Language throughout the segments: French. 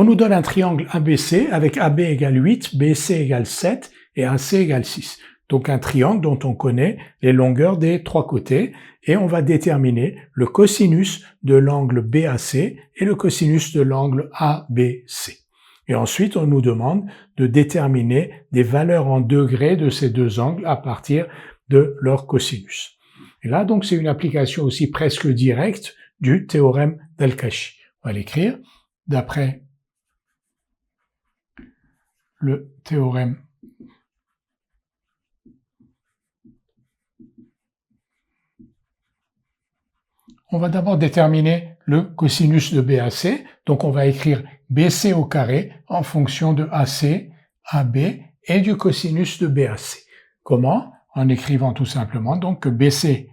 On nous donne un triangle ABC avec AB égale 8, BC égale 7 et AC égale 6. Donc un triangle dont on connaît les longueurs des trois côtés et on va déterminer le cosinus de l'angle BAC et le cosinus de l'angle ABC. Et ensuite, on nous demande de déterminer des valeurs en degrés de ces deux angles à partir de leur cosinus. Et là, donc, c'est une application aussi presque directe du théorème d'Al-Kashi. On va l'écrire d'après le théorème on va d'abord déterminer le cosinus de BAC. Donc on va écrire BC au carré en fonction de AC, AB et du cosinus de BAC. Comment? En écrivant tout simplement donc que BC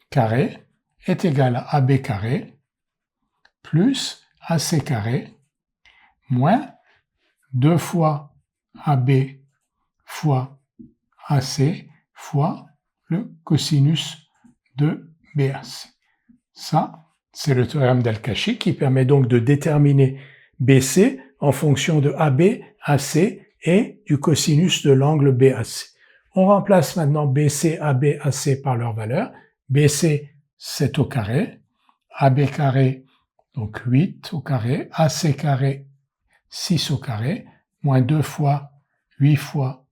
carré est égal à AB carré plus AC carré moins 2 fois AB fois AC fois le cosinus de BAC. Ça, c'est le théorème d'Al-Kashi qui permet donc de déterminer BC en fonction de AB, AC et du cosinus de l'angle BAC. On remplace maintenant BC, AB, AC par leur valeur. BC, 7 au carré, AB carré, donc 8 au carré, AC carré, 6 au carré, moins 2 fois 8 fois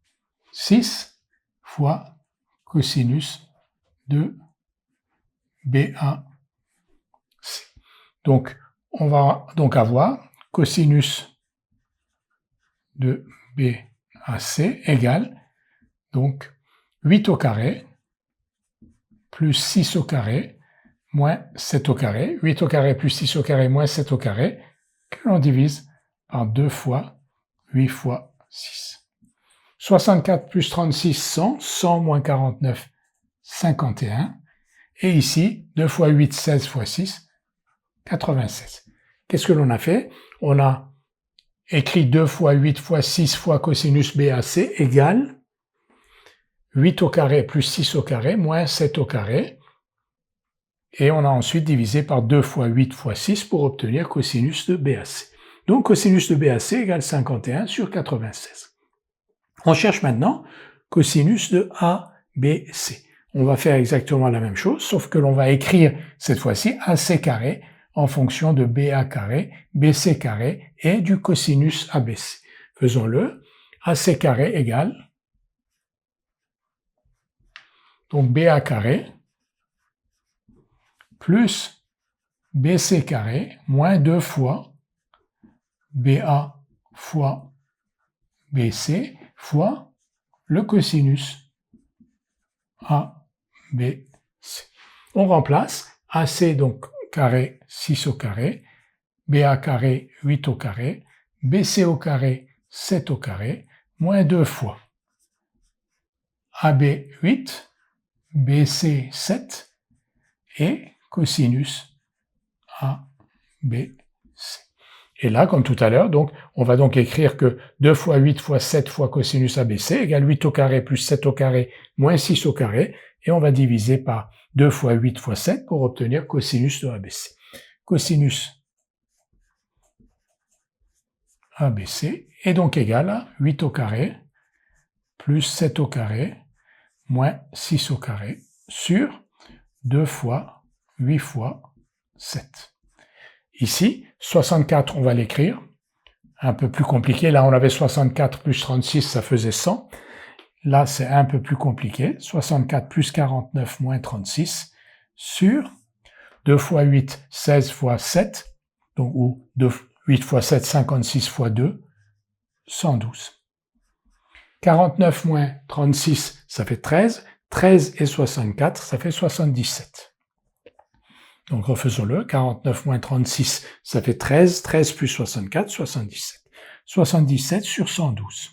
6 fois cosinus de BAC. Donc, on va donc avoir cosinus de BAC égale donc 8 au carré plus 6 au carré moins 7 au carré. 8 au carré plus 6 au carré moins 7 au carré que l'on divise par 2 fois 8 fois 6. 64 plus 36, 100. 100 moins 49, 51. Et ici, 2 fois 8, 16 fois 6, 96. Qu'est-ce que l'on a fait? On a écrit 2 fois 8 fois 6 fois cosinus BAC égale 8 au carré plus 6 au carré moins 7 au carré. Et on a ensuite divisé par 2 fois 8 fois 6 pour obtenir cosinus de BAC. Donc cosinus de BAC égale 51 sur 96. On cherche maintenant cosinus de ABC. On va faire exactement la même chose, sauf que l'on va écrire cette fois-ci AC carré en fonction de BA carré, BC carré et du cosinus ABC. Faisons-le. AC carré égale donc BA carré plus BC carré moins 2 fois BA fois BC fois le cosinus ABC. On remplace AC donc carré 6 au carré, BA carré 8 au carré, BC au carré 7 au carré, moins 2 fois AB 8, BC 7 et cosinus ABC. Et là, comme tout à l'heure, donc, on va donc écrire que 2 fois 8 fois 7 fois cosinus ABC égale 8 au carré plus 7 au carré moins 6 au carré, et on va diviser par 2 fois 8 fois 7 pour obtenir cosinus de ABC. Cosinus ABC est donc égal à 8 au carré plus 7 au carré moins 6 au carré sur 2 fois 8 fois 7. Ici, 64, on va l'écrire, un peu plus compliqué. Là, on avait 64 plus 36, ça faisait 100. Là, c'est un peu plus compliqué. 64 plus 49 moins 36 sur 2 fois 8, 16 fois 7, donc, ou 8 fois 7, 56 fois 2, 112. 49 moins 36, ça fait 13. 13 et 64, ça fait 77. Donc refaisons-le, 49 moins 36, ça fait 13, 13 plus 64, 77. 77 sur 112.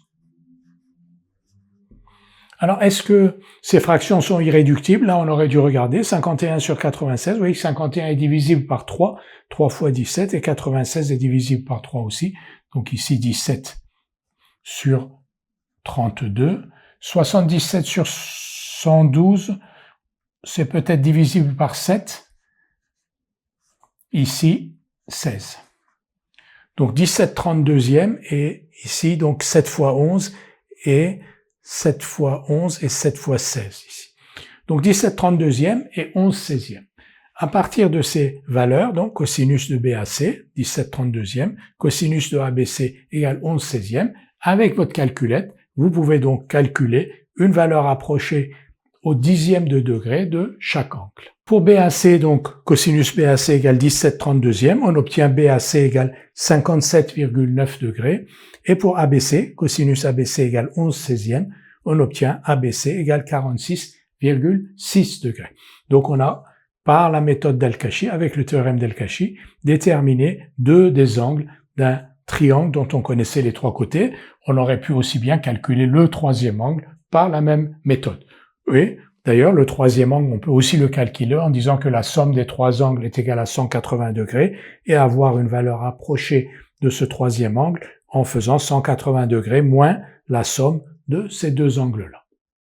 Alors, est-ce que ces fractions sont irréductibles? Là, on aurait dû regarder, 51 sur 96, vous voyez que 51 est divisible par 3, 3 fois 17, et 96 est divisible par 3 aussi, donc ici 17 sur 32. 77 sur 112, c'est peut-être divisible par 7, ici 16. Donc 17/32e et ici donc 7 fois 11 et 7 fois 11 et 7 fois 16 ici. Donc 17/32e et 11/16e. À partir de ces valeurs, donc cosinus de BAC, 17/32e, cosinus de ABC égale 11/16e, avec votre calculette, vous pouvez donc calculer une valeur approchée au dixième de degré de chaque angle. Pour BAC, donc cosinus BAC égale 17/32e, on obtient BAC égale 57,9 degrés. Et pour ABC, cosinus ABC égale 11/16e, on obtient ABC égale 46,6 degrés. Donc on a, par la méthode d'Al-Kashi, avec le théorème d'Al-Kashi, déterminé deux des angles d'un triangle dont on connaissait les trois côtés. On aurait pu aussi bien calculer le troisième angle par la même méthode. Oui, d'ailleurs, le troisième angle, on peut aussi le calculer en disant que la somme des trois angles est égale à 180 degrés et avoir une valeur approchée de ce troisième angle en faisant 180 degrés moins la somme de ces deux angles-là.